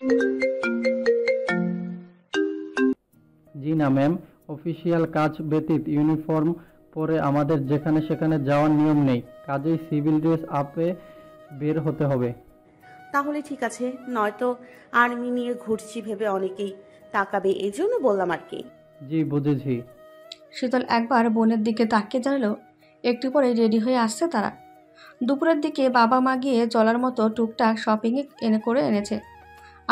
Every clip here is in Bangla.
জি না ম্যাম, অফিসিয়াল কাজ ব্যতীত ইউনিফর্ম পরে আমাদের যেখানে সেখানে যাওয়ার নিয়ম নেই, কাজেই সিভিল ড্রেস আপে বের হতে হবে। তাহলে ঠিক আছে, নয়তো আর্মি নিয়ে ঘুরছি ভেবে অনেকেই তাকাবে, এই জন্য বললাম আর কি। জি বুঝেছি। শীতল একবার বোনের দিকে তাকিয়ে জানালো একটু পরে রেডি হয়ে আসছে তারা। দুপুরের দিকে বাবা মা গিয়ে চলার মতো টুকটাক শপিং করে এনেছে,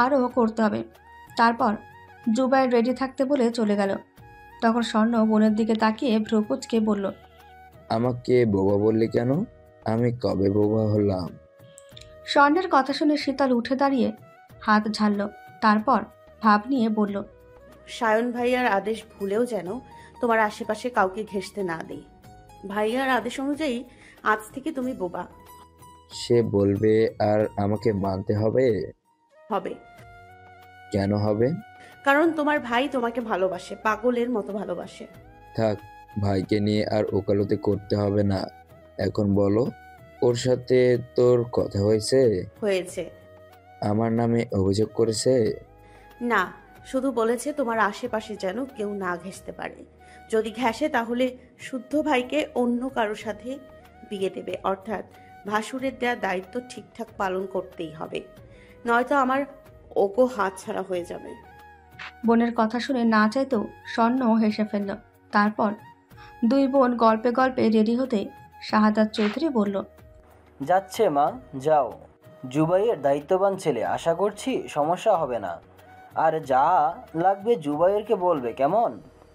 আরও করতে হবে। তারপর জুবাইর রেডি থাকতে বলে চলে গেল। তখন স্বর্ণ বোনের দিকে তাকিয়ে ভ্রু কুঁচকে বলল, আমাকে বোবা বললি কেন? আমি কবে বোবা হলাম? স্বর্ণের কথা শুনে শীতল উঠে দাঁড়িয়ে হাত ঝাড়ল, তারপর ভাব নিয়ে বলল, সায়ন ভাইয়ার আদেশ ভুলেও যেন তোমার আশেপাশে কাউকে ঘেঁষতে না দেই। ভাইয়ার আদেশ অনুযায়ী আজ থেকে তুমি বোবা। সে বলবে আর আমাকে মানতে হবে? হবে। কেন হবে? কারণ তোমার ভাই তোমাকে ভালোবাসে, পাগলের মতো ভালোবাসে। থাক, ভাইকে নিয়ে আর ওকালতি করতে হবে না। এখন বলো, ওর সাথে তোর কথা হয়েছে? হয়েছে। আমার নামে অভিযোগ করেছে? না, শুধু বলেছে তোমার আশেপাশে যেন কেউ না ঘেঁষতে পারে। যদি ঘেঁষে তাহলে শুদ্ধ ভাইকে অন্য কারোর সাথে বিয়ে দেবে, অর্থাৎ ভাসুরের দেয়া দায়িত্ব ঠিকঠাক পালন করতেই হবে, নয়তো আমার ওগো হাত ছাড়া হয়ে যাবে। বোনের কথা শুনে না চাইতেও স্বর্ণ হেসে ফেলল। তারপর দুই বোন গল্পে গল্পে রেডি হতে শাহাদাত চৌধুরী বলল, যাচ্ছে মা, যাও। জুবাইয়ের দায়িত্ববান ছেলে, আশা করছি সমস্যা হবে না। আর যা লাগবে জুবাইরকে বলবে, কেমন?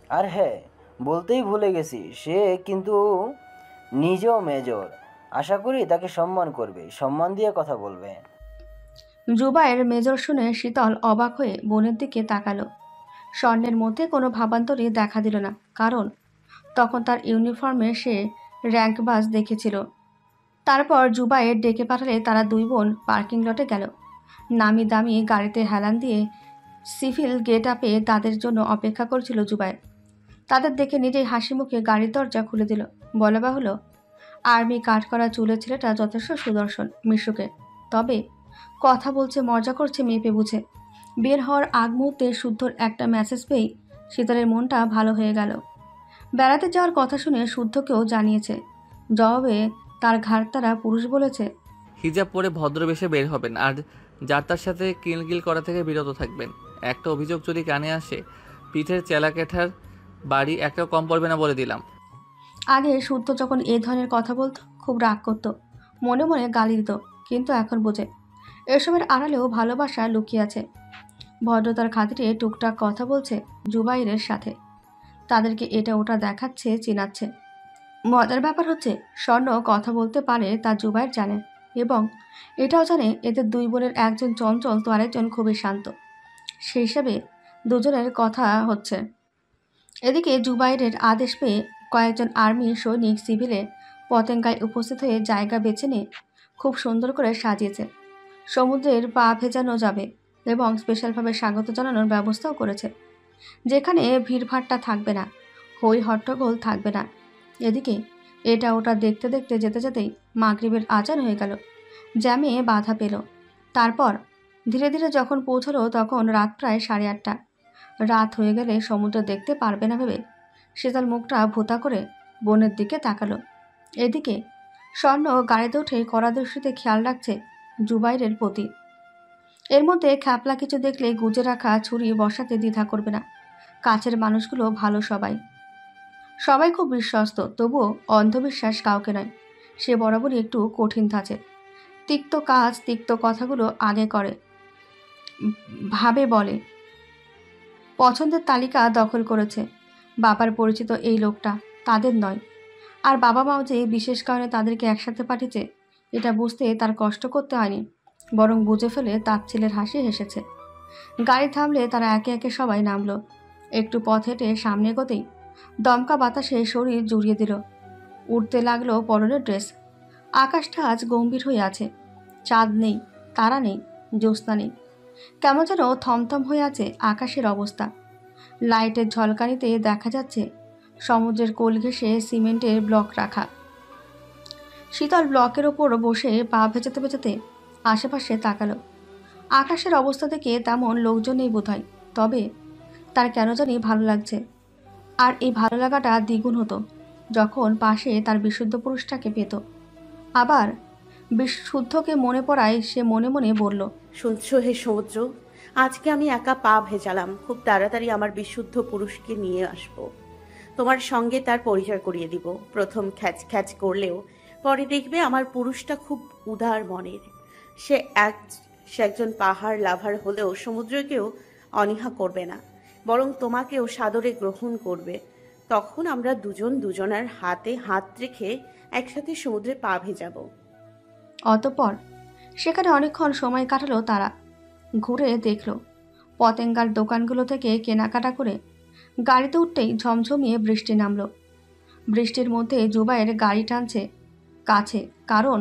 আর হ্যাঁ, বলতেই ভুলে গেছি, সে কিন্তু নিজেও মেজর। আশা করি তাকে সম্মান করবে, সম্মান দিয়ে কথা বলবে। জুবাইর মেজর শুনে শীতল অবাক হয়ে বোনের দিকে তাকালো। স্বর্ণের মধ্যে কোনো ভাবান্তরই দেখা দিল না, কারণ তখন তার ইউনিফর্মে সে র্যাঙ্কবাজ দেখেছিল। তারপর জুবাইর ডেকে পাঠালে তারা দুই বোন পার্কিং লটে গেল। নামি দামি গাড়িতে হেলান দিয়ে সিভিল গেট আপে তাদের জন্য অপেক্ষা করছিল জুবাইর। তাদের দেখে নিজেই হাসি মুখে গাড়ির দরজা খুলে দিল। বলা বাহুল্য, আর্মি কাট করা চুলের ছেলেটা যথেষ্ট সুদর্শন মিশুকে, তবে কথা বলছে, মজা করছে মেপে বুঝে। বের হওয়ার আগ মুহূর্তে শুদ্ধর একটা মেসেজ পেয়েই শীতলের মনটা ভালো হয়ে গেল। বেড়াতে যাওয়ার কথা শুনে শুদ্ধকেও জানিয়েছে। জবাবে তার ঘাড়তারা পুরুষ বলেছে, হিজাব পরে ভদ্রবেশে বের হবেন, আর যার তার সাথে কিলকিল করা থেকে বিরত থাকবেন। একটা অভিযোগ যদি কানে আসে, পিঠের চেলাকেঠার বাড়ি একটাও কম পড়বে না বলে দিলাম। আগে শুদ্ধ যখন এই ধরনের কথা বলতো খুব রাগ করত, মনে মনে গালি দিত, কিন্তু এখন বোঝে এসবের আড়ালেও ভালোবাসা লুকিয়ে আছে। ভদ্রতার খাতিরে টুকটাক কথা বলছে জুবাইরের সাথে, তাদেরকে এটা ওটা দেখাচ্ছে, চিনাচ্ছে। মজার ব্যাপার হচ্ছে স্বর্ণ কথা বলতে পারে তা জুবাইর জানে, এবং এটাও জানে এদের দুই বোনের একজন চঞ্চল তো আরেকজন খুবই শান্ত। সেই হিসাবে দুজনের কথা হচ্ছে। এদিকে জুবাইরের আদেশ পেয়ে কয়েকজন আর্মি সৈনিক সিভিলে পতেঙ্গায় উপস্থিত হয়ে জায়গা বেছে নিয়ে খুব সুন্দর করে সাজিয়েছে। সমুদ্রের পা ভেজানো যাবে এবং স্পেশালভাবে স্বাগত জানানোর ব্যবস্থাও করেছে, যেখানে ভিড়ভাট্টা থাকবে না, হই হট্টগোল থাকবে না। এদিকে এটা ওটা দেখতে দেখতে যেতে যেতেই মাগরিবের আজান হয়ে গেল, জ্যামে বাধা পেল। তারপর ধীরে ধীরে যখন পৌঁছলো তখন রাত প্রায় 8:30। রাত হয়ে গেলে সমুদ্র দেখতে পারবে না ভেবে শীতল মুখটা ভোঁতা করে বোনের দিকে তাকালো। এদিকে স্বর্ণ গাড়িতে উঠে কড়া দৃষ্টিতে খেয়াল রাখছে জুবাইরের প্রতি। এর মধ্যে খ্যাপলা কিছু দেখলে গুজে রাখা ছুরি বসাতে দ্বিধা করবে না। কাছের মানুষগুলো ভালো, সবাই সবাই খুব বিশ্বস্ত, তবুও অন্ধবিশ্বাস কাউকে নয়। সে বরাবরই একটু কঠিন থাকে, তিক্ত কাজ তিক্ত কথাগুলো আগে করে, ভাবে, বলে। পছন্দের তালিকা দখল করেছে। বাবার পরিচিত এই লোকটা তাদের নয়, আর বাবা মাও যে বিশেষ কারণে তাদেরকে একসাথে পাঠিয়েছে এটা বুঝতে তার কষ্ট করতে হয়নি, বরং বুঝে ফেলে তার ছেলের হাসি হেসেছে। গাড়ি থামলে তারা একে একে সবাই নামলো। একটু পথ হেঁটে সামনে এগোতেই দমকা বাতাসে শরীর জুড়িয়ে দিল। উঠতে লাগলো পরনের ড্রেস। আকাশটা আজ গম্ভীর হয়ে আছে, চাঁদ নেই, তারা নেই, জ্যোৎস্না নেই। কেমন যেন থমথম হয়ে আছে আকাশের অবস্থা। লাইটের ঝলকানিতে দেখা যাচ্ছে সমুদ্রের কোল ঘেঁষে সিমেন্টের ব্লক রাখা। শীতল ব্লকের ওপর বসে পা ভেজাতে ভেজাতে আশেপাশে তাকালো। আকাশের অবস্থা থেকে তেমন লোকজন নেই বোধহয়, তবে তার কেন জানি ভালো লাগছে। আর এই ভালো লাগাটা দ্বিগুণ হতো যখন পাশে তার বিশুদ্ধ পুরুষটাকে পেত। আবার বিশুদ্ধকে মনে পড়ায় সে মনে মনে বলল, শুনছো হে সমুদ্র, আজকে আমি একা পা ভেজালাম, খুব তাড়াতাড়ি আমার বিশুদ্ধ পুরুষকে নিয়ে আসব। তোমার সঙ্গে তার পরিচয় করিয়ে দিব। প্রথম খ্যাচ খ্যাচ করলেও পরে দেখবে আমার পুরুষটা খুব উদার মনের। সে একজন পাহাড় লাভার হলেও সমুদ্রকেও অনীহা করবে না, বরং তোমাকেও সাদরে গ্রহণ করবে। তখন আমরা দুজন দুজনার হাতে হাত রেখে একসাথে সমুদ্রে পা ভেজাবো। অতঃপর সেখানে অনেকক্ষণ সময় কাটালো তারা। ঘুরে দেখল পতেঙ্গার দোকানগুলো থেকে কেনাকাটা করে গাড়িতে উঠতেই ঝমঝমিয়ে বৃষ্টি নামলো। বৃষ্টির মধ্যে জুবাইয়ের গাড়ি টানছে কাছে, কারণ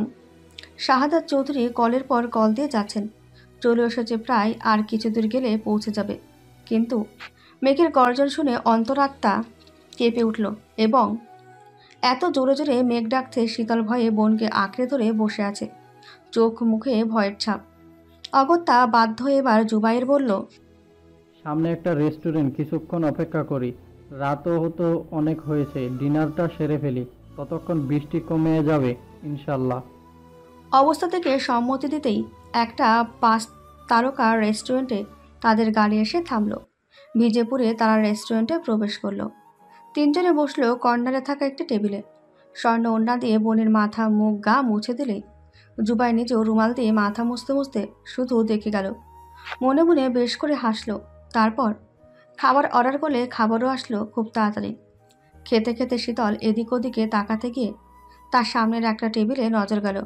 শাহাদাত চৌধুরী কলের পর কল দিয়ে যাচ্ছেন। চলে এসেছে প্রায়, আর কিছু দূর গেলে পৌঁছে যাবে। কিন্তু মেঘের গর্জন শুনে অন্তরাত্মা কেঁপে উঠল, এবং এত জোরে জোরে মেঘ ডাকছে শীতল ভয়ে বোনকে আঁকড়ে ধরে বসে আছে, চোখ মুখে ভয়ের ছাপ। অগত্যা বাধ্য এবার জুবাইর বলল, সামনে একটা রেস্টুরেন্ট, কিছুক্ষণ অপেক্ষা করি। রাতও হতো অনেক হয়েছে, ডিনারটা সেরে ফেলি, ততক্ষণ বৃষ্টি কমে যাবে ইনশাল্লাহ। অবস্থা থেকে সম্মতি দিতেই একটা 5 তারকা রেস্টুরেন্টে তাদের গাড়ি এসে থামলো। ভিজে পুড়ে তারা রেস্টুরেন্টে প্রবেশ করলো। তিনজনে বসলো কর্নারে থাকা একটি টেবিলে। স্বর্ণ ওড়না দিয়ে বোনের মাথা মুখ গা মুছে দিলে জুবাই নিজেও রুমাল দিয়ে মাথা মুছতে মুছতে শুধু দেখে গেল। মনে মনে বেশ করে হাসলো। তারপর খাবার অর্ডার করলে খাবারও আসলো খুব তাড়াতাড়ি। খেতে খেতে শীতল এদিক ওদিকে তাকাতে গিয়ে তার সামনের একটা টেবিলে নজর গেল।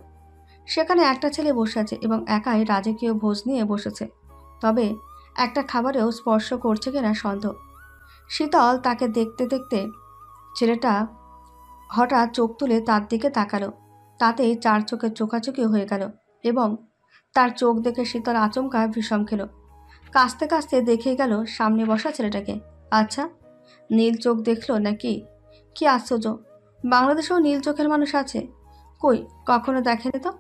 সেখানে একটা ছেলে বসে আছে এবং একাই রাজকীয় ভোজ নিয়ে বসেছে, তবে একটা খাবারেও স্পর্শ করছে কিনা সন্দেহ। শীতল তাকে দেখতে দেখতে ছেলেটা হঠাৎ চোখ তুলে তার দিকে তাকালো। তাতেই 4 চোখের চোখাচোখি হয়ে গেল, এবং তার চোখ দেখে শীতল আচমকা ভীষণ খেল। কাঁচতে কাঁচতে দেখে গেল সামনে বসা ছেলেটাকে। আচ্ছা, নীল চোখ দেখলো নাকি? কি আশ্চর্য, বাংলাদেশেও নীল চোখের মানুষ আছে? কই, কখনো দেখেনি তো।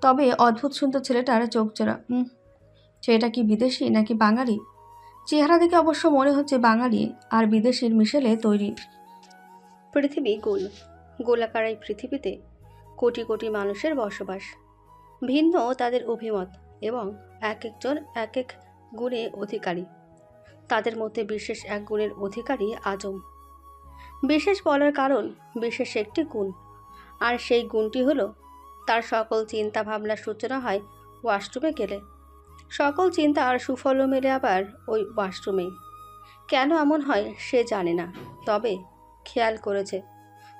তবে অদ্ভুত সুন্দর ছেলেটার চোখ জোড়া। ছেলেটা কি বিদেশি নাকি বাঙালি? চেহারা দেখে অবশ্য মনে হচ্ছে বাঙালি আর বিদেশির মিশেলে তৈরি। পৃথিবী গোল, গোলাকার এই পৃথিবীতে কোটি কোটি মানুষের বসবাস। ভিন্ন তাদের অভিমত এবং এক একজন এক এক গুণে অধিকারী। তাদের মধ্যে বিশেষ এক গুণের অধিকারী আজম। বিশেষ বলার কারণ বিশেষ একটি গুণ, আর সেই গুণটি হলো তার সকল চিন্তা ভাবনার সূচনা হয় ওয়াশরুমে গেলে। সকল চিন্তা আর সুফল মেলে আবার ওই ওয়াশরুমেই। কেন এমন হয় সে জানে না, তবে খেয়াল করেছে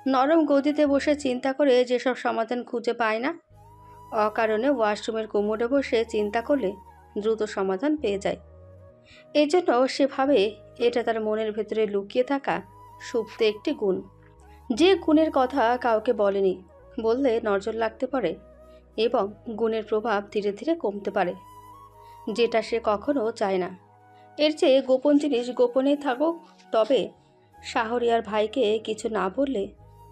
নরম গদিতে বসে চিন্তা করে যেসব সমাধান খুঁজে পায় না, অকারণে ওয়াশরুমের কোমরে বসে চিন্তা করলে দ্রুত সমাধান পেয়ে যায়। এজন্য সে ভাবে এটা তার মনের ভেতরে লুকিয়ে থাকা সুপ্ত একটি গুণ, যে গুণের কথা কাউকে বলেনি, বললে নজর লাগতে পারে এবং গুণের প্রভাব ধীরে ধীরে কমতে পারে, যেটা সে কখনো চায় না। এর চেয়ে গোপন জিনিস গোপনেই থাকুক। তবে শাহরিয়ার ভাইকে কিছু না বললে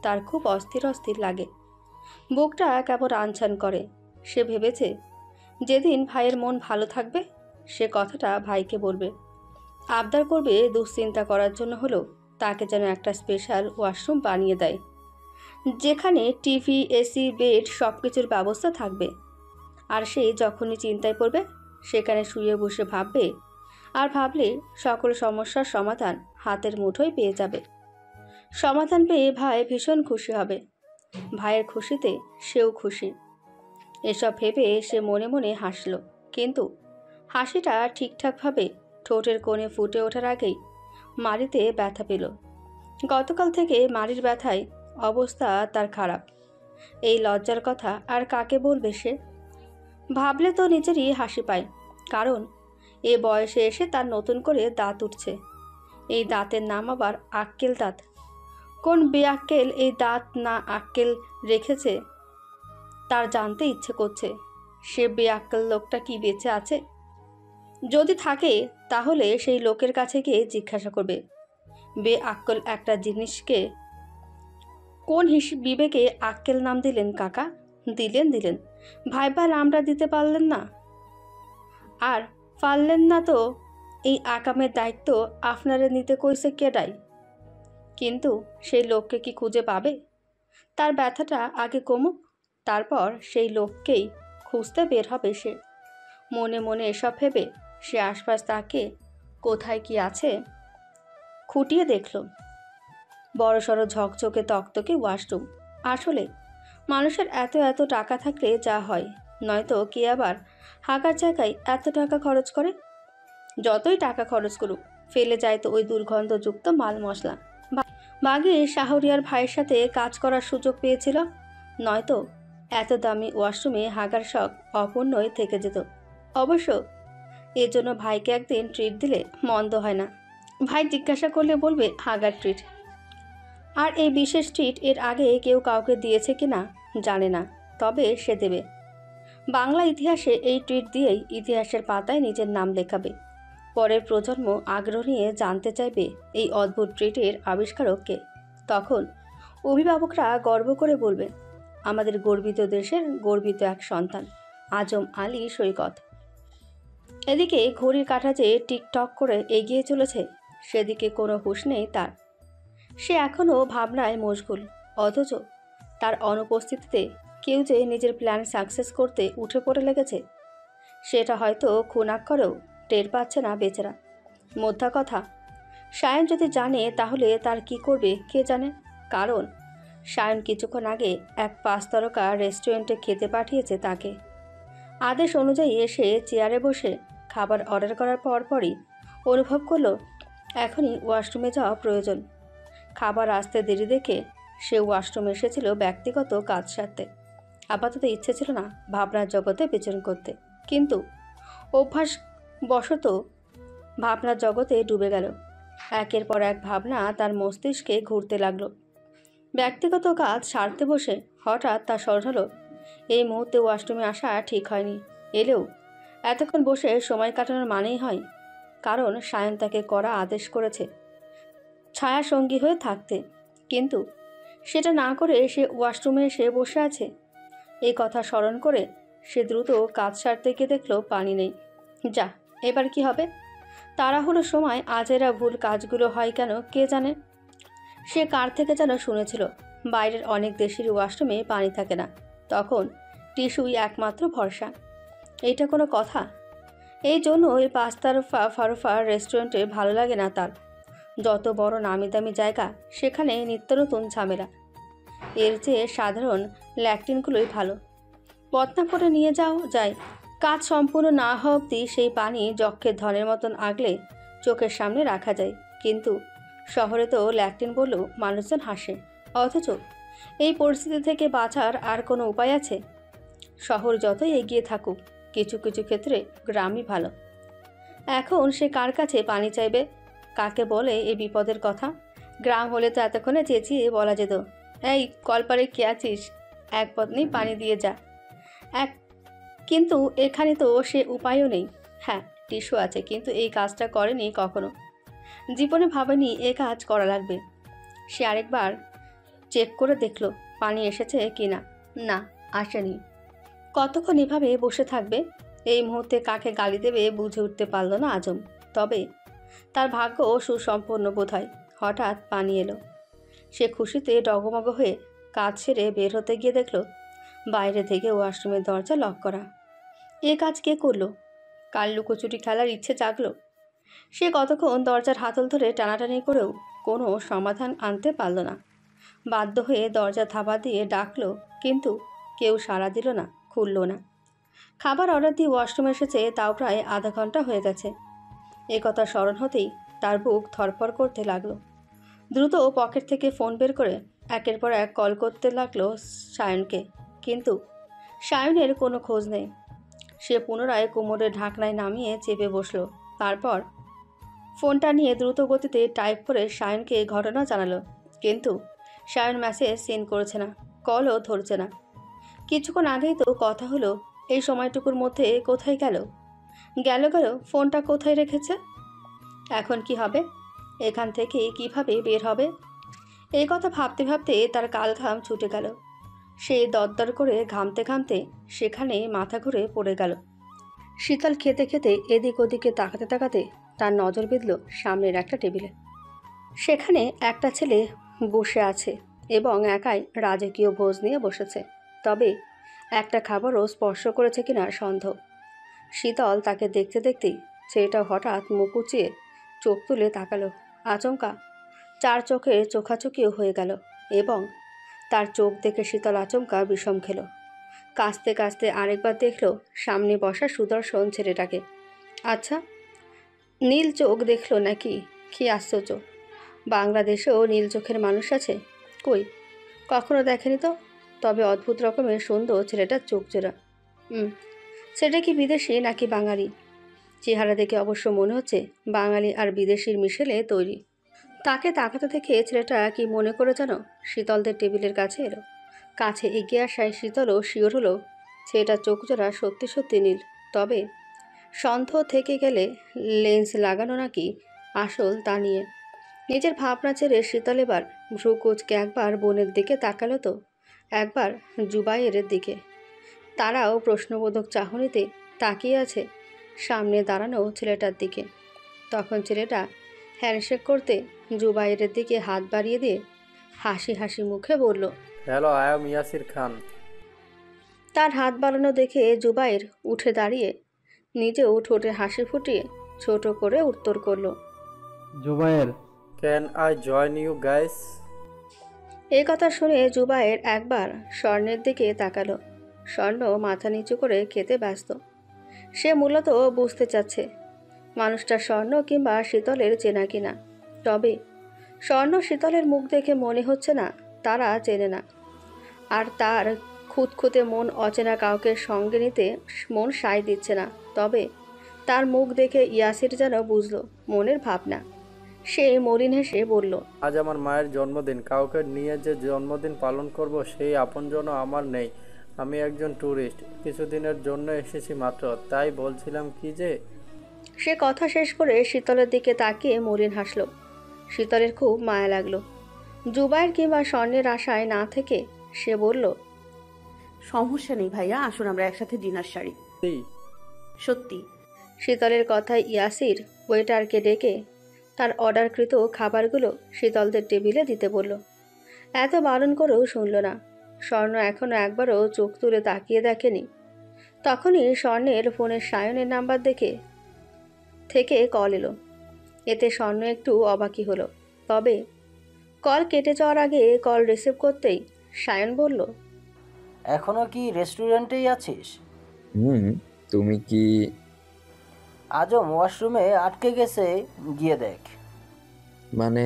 তার খুব অস্থির অস্থির লাগে, বুকটা কেমন আনছান করে। সে ভেবেছে যেদিন ভাইয়ের মন ভালো থাকবে সে কথাটা ভাইকে বলবে, আবদার করবে দুশ্চিন্তা করার জন্য হলো তাকে যেন একটা স্পেশাল ওয়াশরুম বানিয়ে দেয়, যেখানে টিভি, এসি, বেড সব কিছুর ব্যবস্থা থাকবে। আর সে যখনই চিন্তায় পড়বে সেখানে শুয়ে বসে ভাববে, আর ভাবলে সকল সমস্যার সমাধান হাতের মুঠোয় পেয়ে যাবে। সমাধান পেয়ে ভাই ভীষণ খুশি হবে, ভাইয়ের খুশিতে সেও খুশি। এসব ভেবে সে মনে মনে হাসল, কিন্তু হাসিটা ঠিকঠাকভাবে ঠোঁটের কোণে ফুটে ওঠার আগেই মাড়িতে ব্যথা পেল। গতকাল থেকে মাড়ির ব্যথায় অবস্থা তার খারাপ। এই লজ্জার কথা আর কাকে বলবে সে? ভাবলে তো নিজেরই হাসি পায়, কারণ এ বয়সে এসে তার নতুন করে দাঁত উঠছে। এই দাঁতের নাম আবার আক্কেল দাঁত। কোন বেআক্কেল এই দাঁত না আক্কেল রেখেছে তার জানতে ইচ্ছে করছে। সে বেআক্কেল লোকটা কি বেঁচে আছে? যদি থাকে তাহলে সেই লোকের কাছে গিয়ে জিজ্ঞাসা করবে, বেআক্কেল একটা জিনিসকে কোন বিবেকে আক্কেল নাম দিলেন কাকা? দিলেন ভাইবা নামটা দিতে পারলেন না? আর পারলেন না তো এই আকামের দায়িত্ব আপনারে নিতে কইছে কেডাই? কিন্তু সেই লোককে কি খুঁজে পাবে? তার ব্যথাটা আগে কমুক, তারপর সেই লোককেই খুঁজতে বের হবে সে। মনে মনে এসব ভেবে সে আশপাশ তাকে কোথায় কি আছে খুঁটিয়ে দেখল। বড়সড় ঝকঝকে তকতকে ওয়াশরুম। আসলে মানুষের এত এত টাকা থাকলে যা হয়, নয়তো কে আবার হাগার জায়গায় এত টাকা খরচ করে? যতই টাকা খরচ করুক, ফেলে যায় তো ওই দুর্গন্ধযুক্ত মাল মশলা। বাগে শাহরিয়ার ভাইয়ের সাথে কাজ করার সুযোগ পেয়েছিল, নয়তো এত দামি ওয়াশরুমে হাগার শখ অপূর্ণই থেকে যেত। অবশ্য এজন্য ভাইকে একদিন ট্রিট দিলে মন্দ হয় না। ভাই জিজ্ঞাসা করলে বলবে হাগার ট্রিট। আর এই বিশেষ ট্রিট এর আগে কেউ কাউকে দিয়েছে কি না জানে না, তবে সে দেবে। বাংলা ইতিহাসে এই ট্রিট দিয়েই ইতিহাসের পাতায় নিজের নাম লেখাবে। পরের প্রজন্ম আগ্রহ নিয়ে জানতে চাইবে এই অদ্ভুত ট্রিটের আবিষ্কারক কে। তখন অভিভাবকরা গর্ব করে বলবে, আমাদের গর্বিত দেশের গর্বিত এক সন্তান আজম আলী সৈকত। এদিকে ঘড়ির কাঁটা যে টিকটক করে এগিয়ে চলেছে, সেদিকে কোনো হুঁশ নেই তার। সে এখনও ভাবনায় মশগুল, অথচ তার অনুপস্থিতিতে কেউ যে নিজের প্ল্যান সাকসেস করতে উঠে পড়ে লেগেছে, সেটা হয়তো খুনাক্ষরেও টের পাচ্ছে না বেচারা। মোদ্দা কথা, সায়ন যদি জানে তাহলে তার কি করবে কে জানে। কারণ সায়ন কিছুক্ষণ আগে এক 5 তারকা রেস্টুরেন্টে খেতে পাঠিয়েছে তাকে। আদেশ অনুযায়ী এসে চেয়ারে বসে খাবার অর্ডার করার পরই অনুভব করলো এখনই ওয়াশরুমে যাওয়া প্রয়োজন। খাবার আসতে দেরি দেখে সে ওয়াশরুমে এসেছিল ব্যক্তিগত কাজ সারতে। আপাতত ইচ্ছে ছিল না ভাবনার জগতে বিচরণ করতে, কিন্তু অভ্যাসবশত ভাবনার জগতে ডুবে গেল। একের পর এক ভাবনা তার মস্তিষ্কে ঘুরতে লাগলো। ব্যক্তিগত কাজ সারতে বসে হঠাৎ তার স্মরণ হলো এই মুহূর্তে ওয়াশরুমে আসা ঠিক হয়নি। এলেও এতক্ষণ বসে সময় কাটানোর মানেই হয়, কারণ সায়ন তাকে করা আদেশ করেছে ছায়া সঙ্গী হয়ে থাকতে, কিন্তু সেটা না করে সে ওয়াশরুমে এসে বসে আছে। এই কথা স্মরণ করে সে দ্রুত কাজ সারতে গিয়ে দেখলো পানি নেই। যা, এবার কি হবে? তাড়াহুড়োর সময় আজেরা ভুল কাজগুলো হয় কেন কে জানে। সে কার থেকে যেন শুনেছিল বাইরের অনেক দেশের ওয়াশরুমে পানি থাকে না, তখন টিস্যুই একমাত্র ভরসা। এইটা কোনো কথা? এই জন্য ওই 5 তারকা ফারুফা রেস্টুরেন্টে ভালো লাগে না তার। যত বড় নামি দামি জায়গা, সেখানে নিত্য নতুন ঝামেলা। এর চেয়ে সাধারণ ল্যাট্রিনগুলোই ভালো, বদনা করে নিয়ে যাওয়া যায়। কাজ সম্পূর্ণ না হওয়া অবধি সেই পানি যক্ষের ধনের মতন আগলে চোখের সামনে রাখা যায়। কিন্তু শহরে তো ল্যাট্রিন বললেও মানুষজন হাসে, অথচ এই পরিস্থিতি থেকে বাঁচার আর কোনো উপায় আছে? শহর যতই এগিয়ে থাকুক, কিছু কিছু ক্ষেত্রে গ্রামই ভালো। এখন সে কার কাছে পানি চাইবে? কাকে বলে এই বিপদের কথা? গ্রাম হলে তো এতক্ষণে চেঁচিয়ে বলা যেত, এই কলপারে কে আছিস, এক পত্নী পানি দিয়ে যা। কিন্তু এখানে তো সে উপায়ও নেই। হ্যাঁ, টিস্যু আছে, কিন্তু এই কাজটা করেনি কখনো, জীবনে ভাবেনি এ কাজ করা লাগবে। সে আরেকবার চেক করে দেখল পানি এসেছে কিনা। না, আসেনি। কতক্ষণ এভাবে বসে থাকবে? এই মুহূর্তে কাকে গালি দেবে বুঝে উঠতে পারল না আজম। তবে তার ভাগ্য সুসম্পন্ন বোধ হয়। হঠাৎ পানি এলো। সে খুশিতে ডগমগ হয়ে কাজ সেরে বের হতে গিয়ে দেখল বাইরে থেকে ওয়াশরুমের দরজা লক করা। এ কাজ কে করলো? কাল লুকোচুরি খেলার ইচ্ছে জাগলো। সে কতক্ষণ দরজার হাতল ধরে টানাটানি করেও কোনো সমাধান আনতে পারল না। বাধ্য হয়ে দরজা থাবা দিয়ে ডাকলো, কিন্তু কেউ সাড়া দিল না, খুলল না। খাবার অর্ডার দিয়ে ওয়াশরুমে এসেছে তাও প্রায় আধা ঘন্টা হয়ে গেছে। এ কথা স্মরণ হতেই তার বুক ধরফর করতে লাগলো। দ্রুত পকেট থেকে ফোন বের করে একের পর এক কল করতে লাগলো সায়নকে, কিন্তু সায়নের কোনো খোঁজ নেই। সে পুনরায় কোমরের ঢাকনায় নামিয়ে চেপে বসলো। তারপর ফোনটা নিয়ে দ্রুত গতিতে টাইপ করে সায়নকে ঘটনা জানালো, কিন্তু সায়ন মেসেজ সেন্ড করেছে না, কলও ধরছে না। কিছুক্ষণ আগেই তো কথা হলো, এই সময়টুকুর মধ্যে কোথায় গেল? ফোনটা কোথায় রেখেছে? এখন কি হবে? এখান থেকে কিভাবে বের হবে? এই কথা ভাবতে ভাবতে তার কাল ঘাম ছুটে গেল। সে দরদর করে ঘামতে ঘামতে সেখানে মাথা ঘুরে পড়ে গেল। শীতল খেতে খেতে এদিক ওদিকে তাকাতে তাকাতে তার নজর বিঁধল সামনের একটা টেবিলে। সেখানে একটা ছেলে বসে আছে এবং একাই রাজকীয় ভোজ নিয়ে বসেছে, তবে একটা খাবারও স্পর্শ করেছে কিনা সন্দেহ। শীতল তাকে দেখতে দেখতেই ছেলেটা হঠাৎ মুখ উঁচিয়ে চোখ তুলে তাকালো। আচমকা চার চোখে চোখাচোখিও হয়ে গেল এবং তার চোখ দেখে শীতল আচমকা বিষম খেল। কাঁচতে কাঁচতে আরেকবার দেখল সামনে বসা সুদর্শন ছেলেটাকে। আচ্ছা, নীল চোখ দেখল নাকি? কি আশ্চর্য, বাংলাদেশেও নীল চোখের মানুষ আছে? কই, কখনো দেখেনি তো। তবে অদ্ভুত রকমের সুন্দর ছেলেটার চোখ জোড়া। সেটা কি বিদেশি নাকি বাঙালি? চেহারা দেখে অবশ্য মনে হচ্ছে বাঙালি আর বিদেশির মিশেলে তৈরি। তাকে তাকাতে দেখে ছেলেটা কি মনে করে যেন শীতলদের টেবিলের কাছে এলো। কাছে এগিয়ে আসায় শীতলও শিওর হলো ছেলেটার চোখ জোড়া সত্যি সত্যি নীল। তবে সন্দেহ থেকে গেলে লেন্স লাগানো নাকি আসল তা নিয়ে নিজের ভাবনা ছেড়ে শীতল এবার ভ্রু কুঁচকে একবার বোনের দিকে তাকালো তো একবার জুবাইয়ের দিকে। তারাও প্রশ্নবোধক চাহনিতে তাকিয়ে আছে সামনে দাঁড়ানো ছেলেটার দিকে। তখন ছেলেটা হ্যান্ডশেক করতে জুবাইয়ের দিকে হাত বাড়িয়ে দিয়ে হাসি হাসি মুখে বলল, হ্যালো, আই এম ইয়াসির খান। তার হাত বাড়ানো দেখে জুবাইর উঠে দাঁড়িয়ে নিজেও ঠোঁটে হাসি ফুটিয়ে ছোট করে উত্তর করল, Zubair, can I join you guys? এই কথা শুনে জুবাইর একবার স্বর্ণের দিকে তাকালো। স্বর্ণ মাথা নিচু করে খেতে ব্যস্ত। সে মূলত বুঝতে চাচ্ছে মানুষটা স্বর্ণ কিংবা শীতলের চেনা কিনা। তবে স্বর্ণ শীতলের মুখ দেখে মনে হচ্ছে না তারা চেনে না, আর তার খুঁতখুঁতে মন অচেনা কাউকে সঙ্গে নিতে মন সায় দিচ্ছে না। তবে তার মুখ দেখে ইয়াসির যেন বুঝল মনের ভাবনা। সে মলিন হেসে বলল, আজ আমার মায়ের জন্মদিন, কাউকে নিয়ে যে জন্মদিন পালন করব সেই আপনজনও আমার নেই। আমি একজন ট্যুরিস্ট, কিছুদিনের জন্য এসেছি মাত্র, তাই বলছিলাম কি যে। সে কথা শেষ করে শীতলের দিকে তাকিয়ে মলিন হাসল। শীতলের খুব মায়া লাগলো। জুবাইর কিংবা স্বর্ণের আশায় না থেকে সে বলল, সমস্যা নেই ভাইয়া, আসুন আমরা একসাথে ডিনার সারি। সত্যি। শীতলের কথায় ইয়াসির ওয়েটারকে ডেকে তার অর্ডারকৃত খাবারগুলো শীতলদের টেবিলে দিতে বলল। এত বারণ করেও শুনল না। স্বর্ণ এখনও একবারও চোখ তুলে তাকিয়ে দেখেনি। তখনই স্বর্ণের ফোনের সায়নের নাম্বার দেখে থেকে কল এলো। এতে স্বর্ণ একটু অবাকই হলো। তবে কল কেটে যাওয়ার আগে কল রিসিভ করতেই সায়ন বলল, এখনো কি রেস্টুরেন্টেই আছিস? তুমি কি? আজম ওয়াশরুমে আটকে গেছে, গিয়ে দেখ। মানে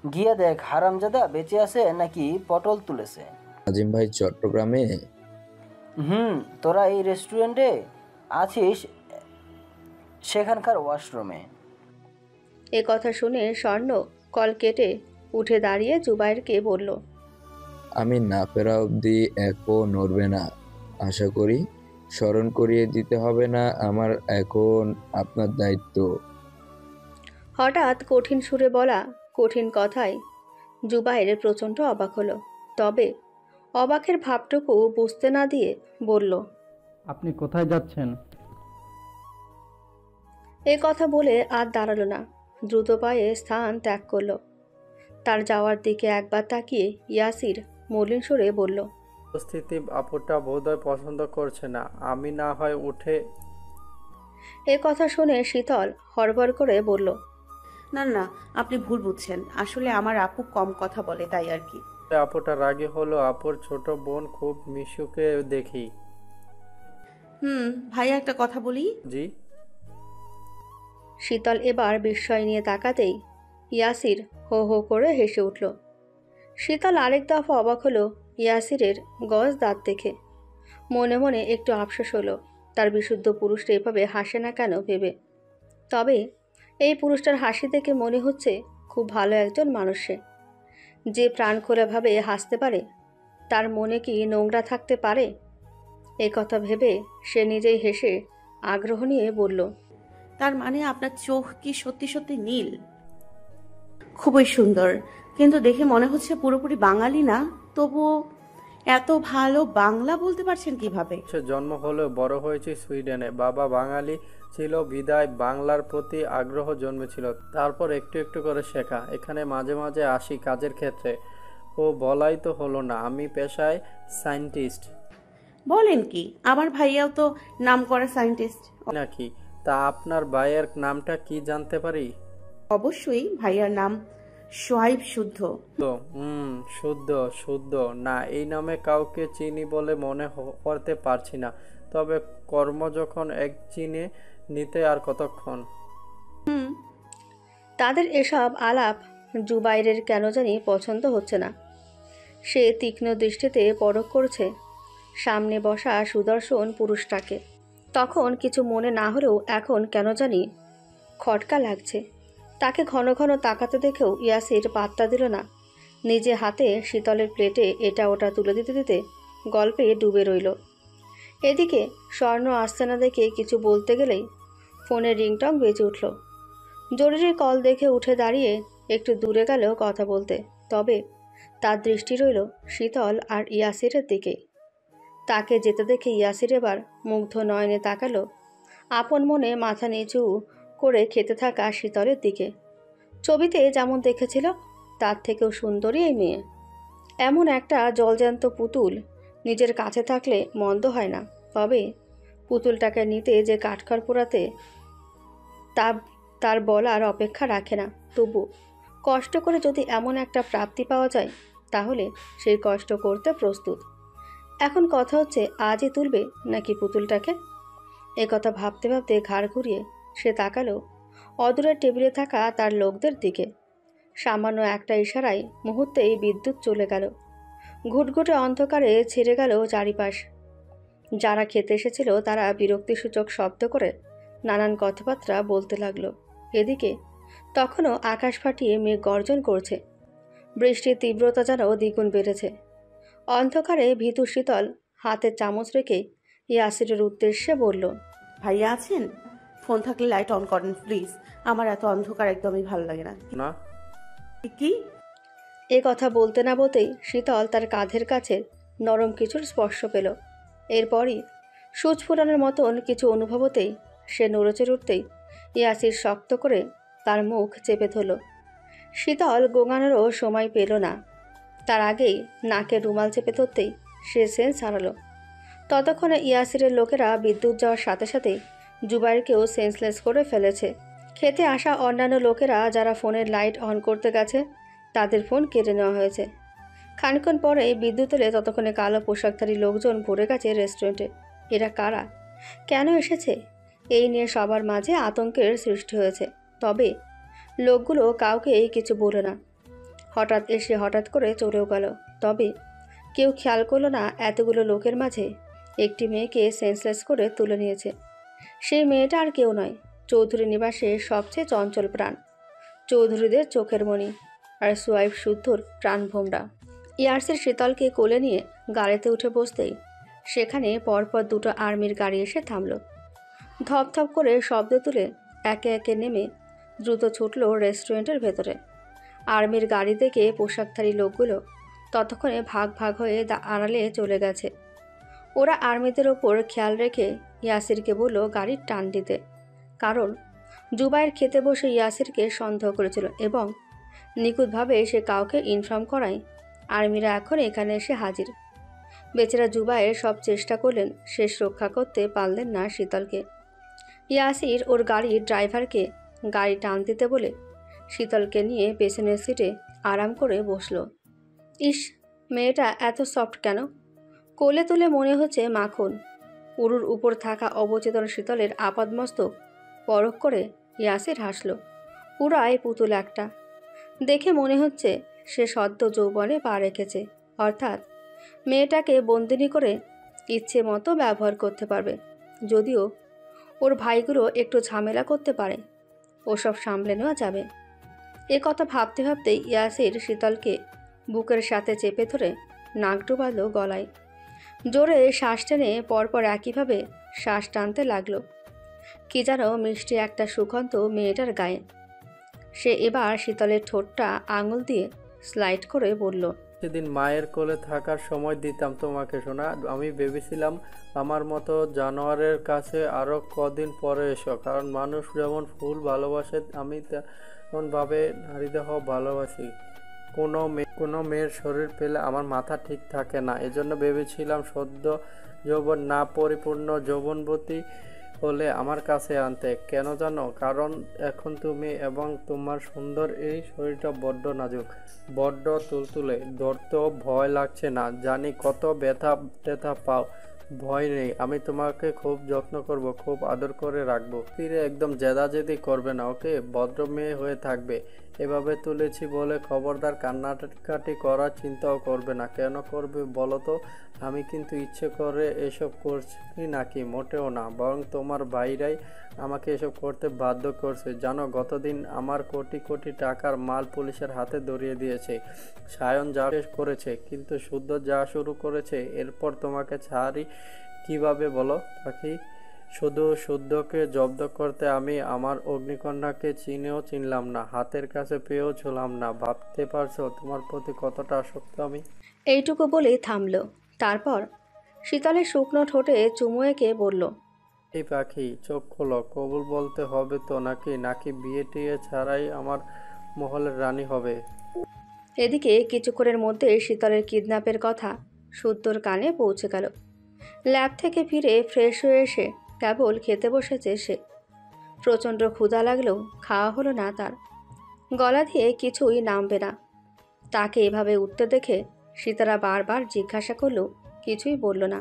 গিয়ে দেখ হারামজাদা বেঁচে আছে নাকি পটল তুলেছে। আজিম ভাই চট্টগ্রামে? তোরা এই রেস্টুরেন্টে আছিস, সেখানকার ওয়াশরুমে। এ কথা শুনে স্বর্ণ কল কেটে উঠে দাঁড়িয়ে জুবাইরকে বলল, আমি না ফেরা অবধি একও নড়বে না। আশা করি স্মরণ করিয়ে দিতে হবে না, আমার এখন আপনার দায়িত্ব। হঠাৎ কঠিন সুরে বলা কঠিন কথায় জুবাইর প্রচণ্ড অবাক হলো। তবে অবাকের ভাবটুকু বুঝতে না দিয়ে বলল, আপনি কোথায় যাচ্ছেন? এ কথা বলে আর দাঁড়ালো না, দ্রুত পায়ে স্থান ত্যাগ করলো। তার যাওয়ার দিকে একবার তাকিয়ে ইয়াসির মলিন সুরে বলল, উপস্থিতি আপুটা বোধহয় পছন্দ করছে না, আমি না হয় উঠে। এ কথা শুনে শীতল হড়বড় করে বলল, না না, আপনি ভুল বুঝছেন, আসলে আমার আপু কম কথা বলে তাই আর কি। আপুটা রাগী হলো, আপুর ছোট বোন খুব মিশুকে দেখি। ভাইয়া একটা কথা বলি। জি। শীতল এবার বিস্ময় নিয়ে তাকাতেই ইয়াসির হো হো করে হেসে উঠল। শীতল আরেক দফা অবাক হলো ইয়াসিরের গজ দাঁত দেখে। মনে মনে একটু আফসোস হলো তার বিশুদ্ধ পুরুষটা এভাবে হাসে না কেন ভেবে। তবে এই পুরুষটার হাসি দেখে মনে হচ্ছে খুব ভালো একজন মানুষ সে। যে প্রাণ খোলাভাবে হাসতে পারে তার মনে কি নোংরা থাকতে পারে? এই কথা ভেবে সে নিজেই হেসে আগ্রহ নিয়ে বলল, তার মানে আপনার চোখ কি সত্যি সত্যি নীল? খুবই সুন্দর, কিন্তু দেখে মনে হচ্ছে পুরোপুরি বাঙালি না। তবুও এত ভালো বাংলা বলতে পারছেন কিভাবে? সে জন্ম হলেও বড় হয়েছি সুইডেনে। বাবা বাঙালি ছিল বিধায় বাংলার প্রতি আগ্রহ জন্মেছিল। তারপর একটু একটু করে শেখা। এখানে মাঝে মাঝে আসি কাজের ক্ষেত্রে। ও বলাই তো হলো না, আমি পেশায় সায়েন্টিস্ট। বলেন কি? আমার ভাইয়াও তো নামকরা সায়েন্টিস্ট। নাকি? তা আপনার ভাইয়ের নামটা কি জানতে পারি? অবশ্যই, ভাইয়ার নাম সোহাইব শুদ্ধ। তো শুদ্ধ শুদ্ধ না, এই নামে কাউকে চিনি বলে মনে করতে পারছি না। তবে কর্ম যখন এক চিনে নিতে আর কতক্ষণ। তাদের এসব আলাপ জুবাইরের কেন জানি পছন্দ হচ্ছে না। সে তীক্ষ্ণ দৃষ্টিতে পরখ করছে সামনে বসা সুদর্শন পুরুষটাকে। তখন কিছু মনে না হলেও এখন কেন জানি খটকা লাগছে। তাকে ঘন ঘন তাকাতে দেখেও ইয়াসির পাত্তা দিল না। নিজে হাতে শীতলের প্লেটে এটা ওটা তুলে দিতে দিতে গল্পে ডুবে রইল। এদিকে স্বর্ণ আসছে না দেখে কিছু বলতে গেলেই ফোনের রিংটং বেজে উঠল। জরুরি কল দেখে উঠে দাঁড়িয়ে একটু দূরে গেল কথা বলতে। তবে তার দৃষ্টি রইল শীতল আর ইয়াসিরের দিকে। তাকে যেতে দেখে ইয়াসির এবার মুগ্ধ নয়নে তাকালো আপন মনে মাথা নিচু করে খেতে থাকা শীতলের দিকে। ছবিতে যেমন দেখেছিল তার থেকেও সুন্দরী এই মেয়ে। এমন একটা জলজ্যান্ত পুতুল নিজের কাছে থাকলে মন্দ হয় না। তবে পুতুলটাকে নিতে যে কাঠখড় পোড়াতে তার বলার অপেক্ষা রাখে না। তবু কষ্ট করে যদি এমন একটা প্রাপ্তি পাওয়া যায় তাহলে সেই কষ্ট করতে প্রস্তুত। এখন কথা হচ্ছে আজই তুলবে নাকি পুতুলটাকে। কথা ভাবতে ভাবতে ঘাড় ঘুরিয়ে সে তাকালো অদূরের টেবিলে থাকা তার লোকদের দিকে। সামান্য একটা ইশারায় মুহূর্তেই বিদ্যুৎ চলে গেল। ঘুটঘুটে অন্ধকারে ছেড়ে গেল চারিপাশ। যারা খেতে এসেছিল তারা বিরক্তিসূচক শব্দ করে নানান কথাবার্তা বলতে লাগলো। এদিকে তখনও আকাশ ফাটিয়ে মেঘ গর্জন করছে। বৃষ্টির তীব্রতা যেন দ্বিগুণ বেড়েছে। অন্ধকারে ভীতু শীতল হাতে চামচ রেখে ইয়াসিরের উদ্দেশ্যে বলল, ভাইয়া আছেন? ফোন থাকলে লাইট অন করেন প্লিজ। আমার এত অন্ধকার একদমই ভালো লাগে না। না। কি? কথা বলতে না বলতেই শীতল তার কাঁধের কাছে নরম কিছুর স্পর্শ পেল। এরপরই সূচ ফুরানোর মতন কিছু অনুভব হতেই সে নড়েচড়ে উঠতেই ইয়াসির শক্ত করে তার মুখ চেপে ধরল। শীতল গোঙানোরও সময় পেল না। তার আগেই নাকে রুমাল চেপে ধরতেই সে সেন্স হারালো। ততক্ষণে ইয়াসিরের লোকেরা বিদ্যুৎ যাওয়ার সাথে সাথে জুবাইরকেও সেন্সলেস করে ফেলেছে। খেতে আসা অন্যান্য লোকেরা যারা ফোনের লাইট অন করতে গেছে তাদের ফোন কেটে নেওয়া হয়েছে। খানিকক্ষণ পরে বিদ্যুৎ এলে ততক্ষণে কালো পোশাকধারী লোকজন ভরে গেছে রেস্টুরেন্টে। এরা কারা, কেন এসেছে, এই নিয়ে সবার মাঝে আতঙ্কের সৃষ্টি হয়েছে। তবে লোকগুলো কাউকেই কিছু বলে না। হঠাৎ এসে হঠাৎ করে চলেও গেল। তবে কেউ খেয়াল করলো না এতগুলো লোকের মাঝে একটি মেয়েকে সেন্সলেস করে তুলে নিয়েছে। সেই মেয়েটা আর কেউ নয়, চৌধুরী নিবাসের সবচেয়ে চঞ্চল প্রাণ, চৌধুরীদের চোখের মণি আর সোয়াইব শুদ্ধর প্রাণভোমরা। ইয়াসির শীতলকে কোলে নিয়ে গাড়িতে উঠে বসতেই সেখানে পরপর দুটো আর্মির গাড়ি এসে থামল। ধপধপ করে শব্দ তুলে একে একে নেমে দ্রুত ছুটল রেস্টুরেন্টের ভেতরে। আর্মির গাড়ি থেকে পোশাকধারী লোকগুলো ততক্ষণে ভাগ ভাগ হয়ে আড়ালে চলে গেছে। ওরা আর্মিদের ওপর খেয়াল রেখে ইয়াসিরকে বলল গাড়ির টান দিতে। কারণ জুবাইর খেতে বসে ইয়াসিরকে সন্দেহ করেছিল এবং নিখুঁতভাবে সে কাউকে ইনফর্ম করায় আর্মিরা এখন এখানে এসে হাজির। বেচারা জুবাইর সব চেষ্টা করলেন, শেষ রক্ষা করতে পারলেন না শীতলকে। ইয়াসির ওর গাড়ির ড্রাইভারকে গাড়ি টান দিতে বলে শীতলকে নিয়ে পেছনের সিটে আরাম করে বসল। ইস, মেয়েটা এত সফট কেন, কোলে তুলে মনে হচ্ছে মাখন। উরুর উপর থাকা অবচেতন শীতলের আপাদমস্তক পরখ করে ইয়াসির হাসল। পুরাই পুতুল একটা। দেখে মনে হচ্ছে সে সদ্য যৌবনে পা রেখেছে, অর্থাৎ মেয়েটাকে বন্দিনী করে ইচ্ছে মতো ব্যবহার করতে পারবে। যদিও ওর ভাইগুলো একটু ঝামেলা করতে পারে, ওসব সামলে নেওয়া যাবে। কথা ভাবতে ভাবতেই ইয়াসির শীতলকে বুকের সাথে চেপে ধরে নাক ডুবাল গলায়। জোরে শ্বাস টেনে পরপর একইভাবে শ্বাস টানতে লাগলো। কি যেন মিষ্টি একটা সুগন্ধ মেয়েটার গায়ে। সে এবার শীতলের ঠোঁটটা আঙুল দিয়ে স্লাইড করে বলল, সেদিন মায়ের কোলে থাকার সময় দিতাম তোমাকে শোনা। আমি ভেবেছিলাম আমার মতো জানোয়ারের কাছে আরও কদিন পরে এসো, কারণ মানুষ যেমন ফুল ভালোবাসে আমি তেমনভাবে নারীদেহ ভালোবাসি। কোনো মেয়ের শরীর পেলে আমার মাথা ঠিক থাকে না, এজন্য ভেবেছিলাম সদ্য যৌবন না পরিপূর্ণ যৌবনবতী হলে আমার কাছে আনতে। কেন জানো? কারণ এখন তুমি এবং তোমার সুন্দর এই শরীরটা বড্ড নাজুক, বড্ড তুলতুলে। ধরতেও ভয় লাগছে না। জানি কত ব্যথা ট্যাথা পাও, ভয় নেই। আমি তোমাকে খুব যত্ন করব, খুব আদর করে রাখবো। ফিরে একদম জেদাজেদি করবে না, ওকে? ভদ্র মেয়ে হয়ে থাকবে। এভাবে তুলেছি বলে খবরদার কান্নাকাটি করার চিন্তাও করবে না। কেন করবে বলো তো? আমি কিন্তু ইচ্ছে করে এসব করছি নাকি? মোটেও না, বরং তোমার ভাইরাই আমাকে এসব করতে বাধ্য করছে। জানো, গতদিন আমার কোটি কোটি টাকার মাল পুলিশের হাতে ধরিয়ে দিয়েছে। সায়ন যা শেষ করেছে, কিন্তু শুদ্ধ যা শুরু করেছে। এরপর তোমাকে ছাড়ি কিভাবে বলো পাখি? শুধু শুদ্ধকে জব্দ করতে আমি আমার অগ্নিকন্যাকে চিনলাম না, হাতের কাছে পেয়েও ছিলাম না। ভাবতে পারছো তোমার প্রতি কতটা আসক্ত আমি? এইটুকু বলেই থামল। তারপর শীতলের শুকনো ঠোঁটে চুমু এঁকে বলল, এই পাখি, চোখ খোলো। কবুল বলতে হবে তো নাকি বিয়ে টিয়ে ছাড়াই আমার মহলের রানী হবে? এদিকে কিছুক্ষণের মধ্যে শীতলের কিডন্যাপের কথা শুদ্ধর কানে পৌঁছে গেল। ল্যাব থেকে ফিরে ফ্রেশ হয়ে এসে কেবল খেতে বসেছে সে। প্রচণ্ড ক্ষুধা লাগলেও খাওয়া হলো না তার। গলা দিয়ে কিছুই নামবে না। তাকে এভাবে উঠতে দেখে সীতারা বারবার জিজ্ঞাসা করলেও কিছুই বলল না।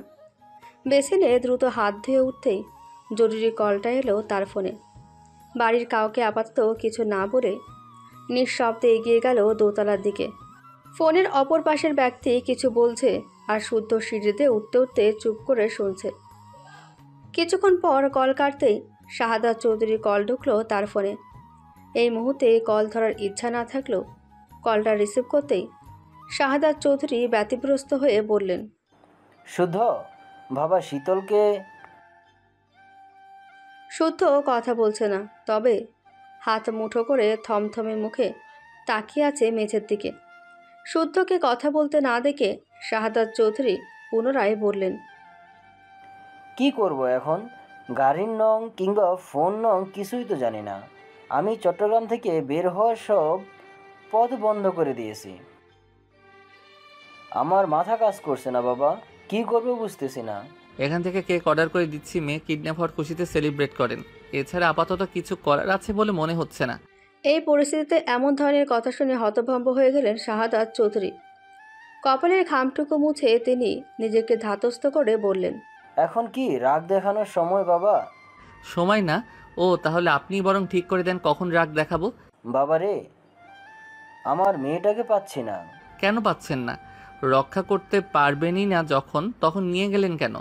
বেসিনে দ্রুত হাত ধুয়ে উঠতেই জরুরি কলটা এলো তার ফোনে। বাড়ির কাউকে আপাতত কিছু না বলে নিঃশব্দে এগিয়ে গেল দোতলার দিকে। ফোনের অপর পাশের ব্যক্তি কিছু বলছে আর শুদ্ধ সিঁড়িতে উঠতে উঠতে চুপ করে শুনছে। কিছুক্ষণ পর কল কাটতেই শাহাদাত চৌধুরীর কল ঢুকলো তার ফোনে। এই মুহূর্তে কল ধরার ইচ্ছা না থাকলেও কলটা রিসিভ করতেই শাহাদাত চৌধুরী ব্যতিব্যস্ত হয়ে বললেন, শুদ্ধ, বাবা শীতলকে। শুদ্ধ কথা বলছে না, তবে হাত মুঠো করে থমথমে মুখে তাকিয়ে আছে মেঝের দিকে। শুদ্ধকে কথা বলতে না দেখে শাহাদাত চৌধুরী পুনরায় বললেন, কি করব এখন? গাড়ির নং কিংবা ফোন নং কিছুই তো জানি না। আমি চট্টগ্রাম থেকে বের হওয়ার সব পথ বন্ধ করে দিয়েছি। আমার মাথা কাজ করছে না বাবা, কি করবে বুঝতেছি না। এখান থেকে কেক অর্ডার করে দিচ্ছি, মেয়ে কিডন্যাপ হওয়ার খুশিতে সেলিব্রেট করেন। এছাড়া আপাতত কিছু করার আছে বলে মনে হচ্ছে না। এই পরিস্থিতিতে এমন ধরনের কথা শুনে হতভম্ব হয়ে গেলেন শাহাদাত চৌধুরী। কপালের ঘামটুকু মুছে তিনি নিজেকে ধাতস্থ করে বললেন, এখন কি রাগ দেখানোর সময় বাবা? সময় না। ও তাহলে আপনি বরং ঠিক করে দেন কখন রাগ দেখাবো। বাবা রে, আমার মেয়েটাকে পাচ্ছি না। কেন পাচ্ছেন না? রক্ষা করতে পারবেনই না যখন, তখন নিয়ে গেলেন কেন?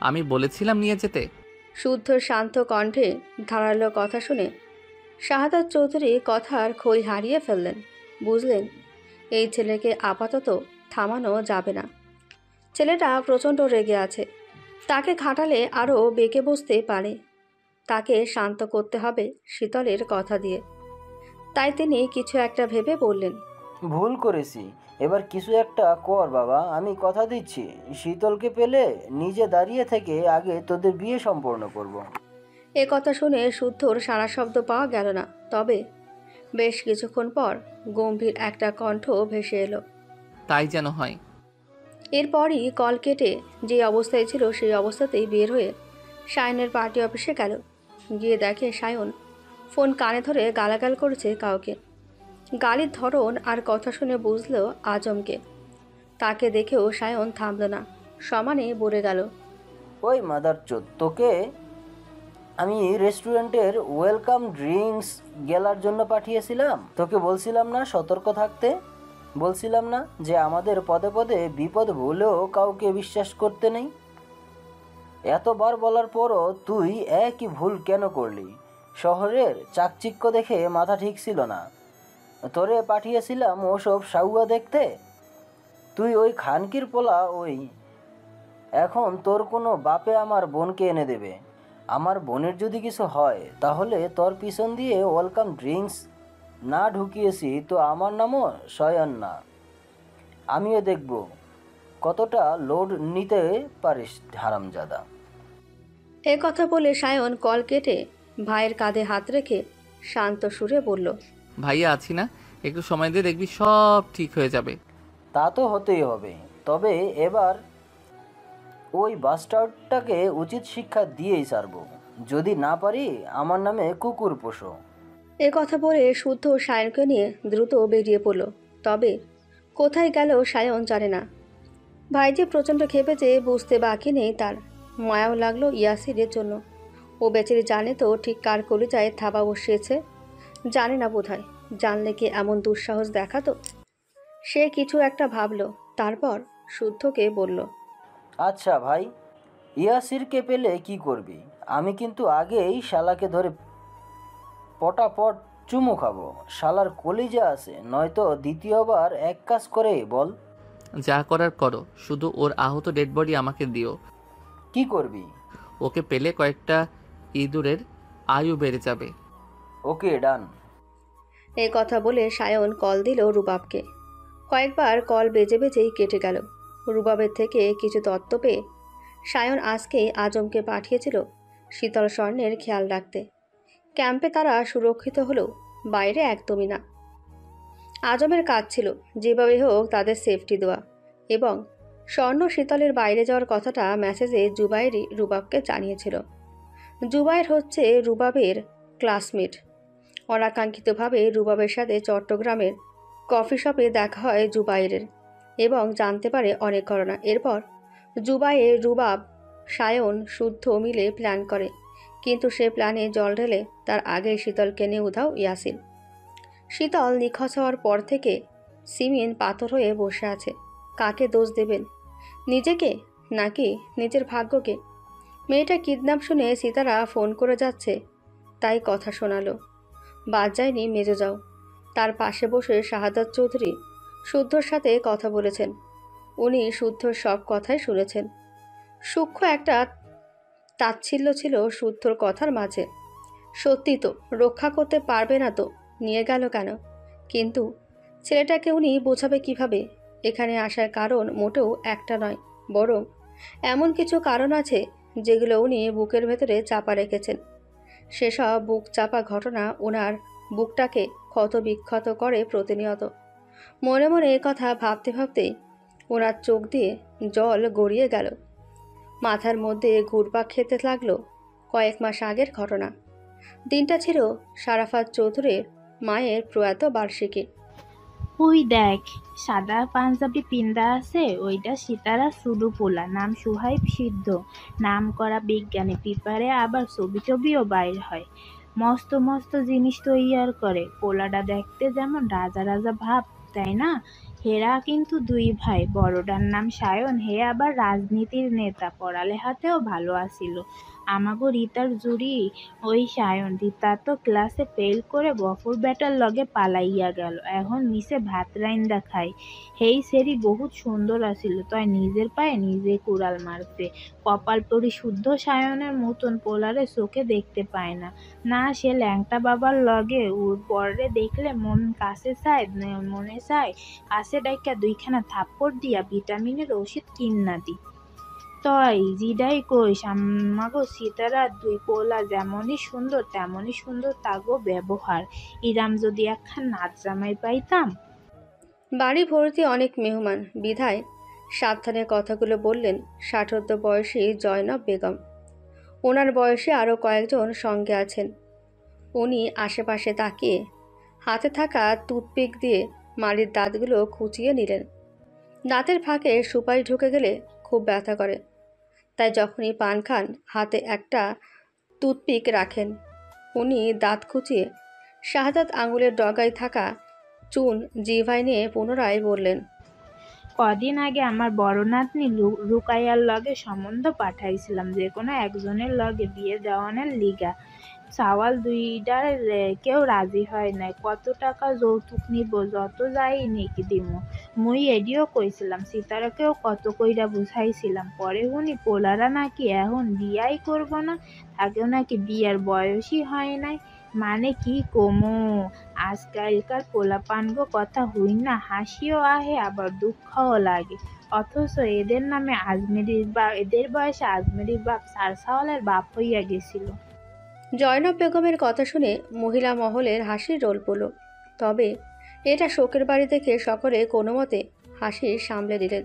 আমি বলেছিলাম নিয়ে যেতে। শুদ্ধ শান্ত কণ্ঠে ধারালো কথা শুনে শাহাদাত চৌধুরী কথার খই হারিয়ে ফেললেন। বুঝলেন এই ছেলেকে আপাতত থামানো যাবে না। ছেলেটা প্রচণ্ড রেগে আছে। তাকে খাটালে আরও বেঁকে বসতে পারে। তাকে শান্ত করতে হবে শীতলের কথা দিয়ে। তাই তিনি কিছু একটা ভেবে বললেন, ভুল করেছি, এবার কিছু একটা কর বাবা। আমি কথা দিচ্ছি, শীতলকে পেলে নিজে দাঁড়িয়ে থেকে আগে তোদের বিয়ে সম্পন্ন করব। এ কথা শুনে শুদ্ধর সারা শব্দ পাওয়া গেল না। তবে বেশ কিছুক্ষণ পর গম্ভীর একটা কণ্ঠ ভেসে এলো, তাই যেন হয়। এরপরই কল কেটে যে অবস্থায় ছিল সেই অবস্থাতেই বের হয়ে সায়নের পার্টি অফিসে গেল। গিয়ে দেখে সায়ন ফোন কানে ধরে গালাগাল করেছে কাউকে। গালির ধরন আর কথা শুনে বুঝল আজমকে। তাকে দেখেও সায়ন থামল না, সমানে বলে গেল, ওই মাদারচোদ, তোকে আমি রেস্টুরেন্টের ওয়েলকাম ড্রিঙ্কস গেলার জন্য পাঠিয়েছিলাম। তোকে বলছিলাম না সতর্ক থাকতে? বলছিলাম না যে আমাদের পদে পদে বিপদ হলেও কাউকে বিশ্বাস করতে নেই? এতবার বলার পরও তুই একই ভুল কেন করলি? শহরের চাকচিক্য দেখে মাথা ঠিক ছিল না। তোরে পাঠিয়েছিলাম ওসব সাউয়া দেখতে। তুই ওই খানকির পোলা ওই। এখন তোর কোনো বাপে আমার বোনকে এনে দেবে। আমার বোনের যদি কিছু হয় তাহলে তোর পিছন দিয়ে ওয়েলকাম ড্রিঙ্কস না ঢুকিয়েছি তো আমার নামও শয়ন না। আমিও দেখব কতটা লোড নিতে পারিস হারামজাদা। এ কথা বলে সায়ন কল কেটে ভাইয়ের কাঁধে হাত রেখে শান্ত সুরে বলল, ভাইয়া আছি না, একটু সময় দিয়ে দেখবি সব ঠিক হয়ে যাবে। তা তো হতেই হবে, তবে এবার ওই বাস্টার্ডটাকে উচিত শিক্ষা দিয়েই ছাড়ব। যদি না পারি আমার নামে কুকুর পোষো। এ কথা বলে শুদ্ধ সায়নকে নিয়ে দ্রুত বেরিয়ে পড়ল। তবে কোথায় গেল সায়ন জানে না। ভাই যে প্রচণ্ড খেপেছে বুঝতে বাকি নেই তার। মায়াও লাগলো ইয়াসিরের জন্য। ও বেচারি জানে তো ঠিক কার কলিজায় থাবা বসিয়েছে। জানে না বোধহয়, জানলে কি এমন দুঃসাহস দেখাতো। সে কিছু একটা ভাবলো, তারপর শুদ্ধকে বলল, আচ্ছা ভাই, ইয়াসিরকে পেলে কি করবি? আমি কিন্তু আগেই শালাকে ধরে পটাপট চুমু খাবো। শালার কলিজা আছে, নয়তো দ্বিতীয়বার এক কাজ করে বল। যা করার করো, শুধু ওর আহত ডেড বডি আমাকে দিও। কি করবি? ওকে পেলে কয়েকটা ইঁদুরের আয়ু বেড়ে যাবে। ওকে, ডান। এই কথা বলে সায়ন কল দিল রুবাবকে। কয়েকবার কল বেজে বেজেই কেটে গেল। রুবাবের থেকে কিছু তথ্য পেয়ে সায়ন আজকেই আজমকে পাঠিয়েছিল শীতল স্বর্ণের খেয়াল রাখতে। ক্যাম্পে তারা সুরক্ষিত হলেও বাইরে একদমই না। আজমের কাজ ছিল যেভাবে হোক তাদের সেফটি দেওয়া, এবং স্বর্ণ শীতলের বাইরে যাওয়ার কথাটা মেসেজে জুবাইরই রুবাবকে জানিয়েছিল। জুবাইর হচ্ছে রুবাবের ক্লাসমেট। অনাকাঙ্ক্ষিতভাবে রুবাবের সাথে চট্টগ্রামের কফি শপে দেখা হয় জুবাইরের, এবং জানতে পারে অনেক ঘটনা। এরপর জুবাইর, রুবাব, সায়ন, শুদ্ধ মিলে প্ল্যান করে, কিন্তু সে প্ল্যানে জল ঢেলে তার আগেই শীতলকে নিয়ে উধাও ইয়াসিন। শীতল নিখোঁজ হওয়ার পর থেকে সিমিন পাথর হয়ে বসে আছে। কাকে দোষ দেবেন, নিজেকে নাকি নিজের ভাগ্যকে? মেয়েটা কিডন্যাপ শুনে সীতারা ফোন করে যাচ্ছে, তাই কথা শোনালো। বাদ যায়নি মেজো যাও। তার পাশে বসে শাহাদাত চৌধুরী শুদ্ধর সাথে কথা বলেছেন। উনি শুদ্ধর সব কথাই শুনেছেন। সূক্ষ্ম একটা তাচ্ছিল্য ছিল শুদ্ধর কথার মাঝে। সত্যি তো, রক্ষা করতে পারবে না তো নিয়ে গেল কেন? কিন্তু ছেলেটাকে উনি বোঝাবে কিভাবে? এখানে আসার কারণ মোটেও একটা নয়, বরং এমন কিছু কারণ আছে যেগুলো উনি বুকের ভেতরে চাপা রেখেছেন। সেসব বুক চাপা ঘটনা ওনার বুকটাকে ক্ষত বিক্ষত করে প্রতিনিয়ত। মনে মনে কথা ভাবতে ভাবতে ওনার চোখ দিয়ে জল গড়িয়ে গেল। মাথার মধ্যে ঘুরপাক খেতে লাগলো কয়েক মাস আগের ঘটনা। দিনটা ছিল সারাফাত চৌধুরীর মায়ের প্রয়াত বার্ষিকী। ওই দেখ, সাদা পাঞ্জাবি পিন্দা আছে, ওইটা সিতারা সুডু পোলা, নাম সুহাইব সিদ্ধ, নাম করা বিজ্ঞানী, পেপারে আবার ছবি টবিও বাইর হয়, মস্ত মস্ত জিনিস তৈয়ার করে। পোলাটা দেখতে যেমন রাজা রাজা ভাব, তাই না? হেরা কিন্তু দুই ভাই, বড়টার নাম সায়ন, হে আবার রাজনীতির নেতা, পড়ালেখাতেও ভালো আছিল। আমাগো রীতার জুড়ি ওই সায়ন। রীতা তো ক্লাসে ফেল করে গফুর বেটার লগে পালাইয়া গেল, এখন নিচে ভাত রাইন্দা খায়। হেই সেরি বহুত সুন্দর আছিল, তাই নিজের পায়ে নিজে কুড়াল মারছে। কপাল পরি শুদ্ধ সায়নের মতন পোলারে চোখে দেখতে পায় না। না, সে ল্যাংটা বাবার লগে ওর পরে দেখলে মন কাছে চায়, মনে চায় কাছে ডাইকা দুইখানা থাপ্পড় দিয়া ভিটামিনের ওষুধ কিন্না দি। তয় জিডাই কইস, আমাগো সীতারা দুই পোলা যেমনই সুন্দর তেমনই সুন্দর তাগো ব্যবহার। ইরাম যদি একখান নাচ জামাই পাইতাম। বাড়ি ভর্তি অনেক মেহমান বিধায় সাবধানে কথাগুলো বললেন ষাটোর্ধ্ব বয়সী জয়নব বেগম। ওনার বয়সে আরও কয়েকজন সঙ্গে আছেন। উনি আশেপাশে তাকিয়ে হাতে থাকা টুথপিক দিয়ে মাড়ির দাঁতগুলো খুঁচিয়ে নিলেন। দাঁতের ফাঁকে সুপারি ঢুকে গেলে খুব ব্যথা করে, তাই যখনই পান খান হাতে একটা টুথপিক রাখেন। উনি দাঁত খুঁচিয়ে শাহাদাত আঙুলের ডগায় থাকা চুন জিভায় নিয়ে পুনরায় বললেন, কদিন আগে আমার বড় নাতনি রুকাইয়ার লগে সম্বন্ধ পাঠাইছিলাম, যে কোনো একজনের লগে বিয়ে দেওয়ানের লিগা। সাওয়াল দুইটার কেউ রাজি হয় নাই। কত টাকা যৌতুক নিব, যত যাই নেকি দিমু। মুই এডিও কইছিলাম, সীতারাকেও কত কইরা বুঝাইছিলাম। পরে শুনি পোলারা নাকি এখন বিয়াই করব না, তাকেও নাকি বিয়ার বয়সই হয় নাই। মানে কি কমু, আজকালকার পোলাপানগো কথা হই না হাসিও আহে আবার দুঃখও লাগে। অথচ এদের নামে আজমেরির বাপ, এদের বয়সে আজমেরির বাপ সারসাওয়ালের বাপ হইয়া গেছিল। জয়নব বেগমের কথা শুনে মহিলা মহলের হাসির রোল পড়ল। তবে এটা শোকের বাড়ি দেখে সকলে কোনো মতে হাসি সামলে দিলেন।